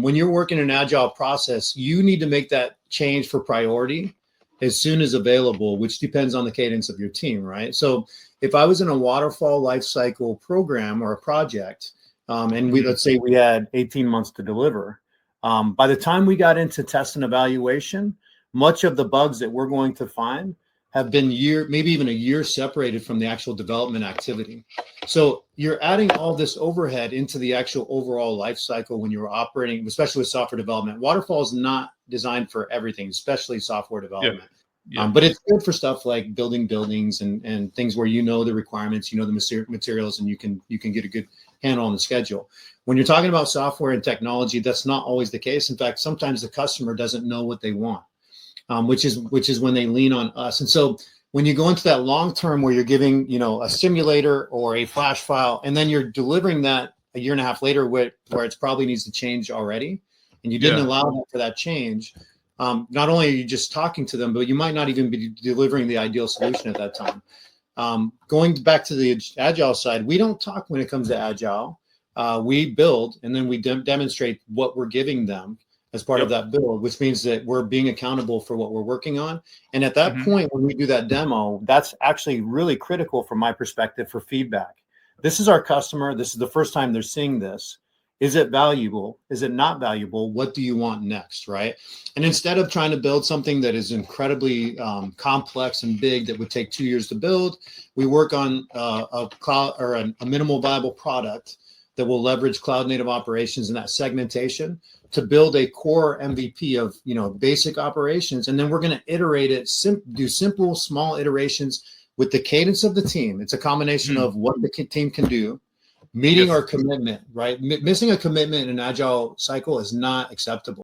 When you're working an agile process, you need to make that change for priority as soon as available, which depends on the cadence of your team, right? So if I was in a waterfall lifecycle program or a project, and let's say we had 18 months to deliver, by the time we got into test and evaluation, much of the bugs that we're going to find have been maybe even a year separated from the actual development activity. So you're adding all this overhead into the actual overall life cycle when you're operating, especially with software development. Waterfall is not designed for everything, especially software development. But it's good for stuff like building buildings and things where you know the requirements, you know the materials, and you can get a good handle on the schedule. When you're talking about software and technology, that's not always the case. In fact, sometimes the customer doesn't know what they want. Which is when they lean on us. And so when you go into that long term where you're giving, a simulator or a flash file, and then you're delivering that a year and a half later where it probably needs to change already, and you didn't allow for that change, not only are you just talking to them, but you might not even be delivering the ideal solution at that time. Going back to the Agile side, we don't talk when it comes to Agile. We build, and then we demonstrate what we're giving them as part of that build, which means that we're being accountable for what we're working on. And at that point, when we do that demo, that's actually really critical from my perspective for feedback. This is our customer. This is the first time they're seeing this. Is it valuable? Is it not valuable? What do you want next, right? And instead of trying to build something that is incredibly complex and big that would take 2 years to build, we work on a cloud or a minimal viable product that will leverage cloud native operations and that segmentation to build a core MVP of basic operations, and then we're going to iterate it, do simple small iterations with the cadence of the team. It's a combination of what the team can do, meeting our commitment, right? Missing a commitment in an agile cycle is not acceptable.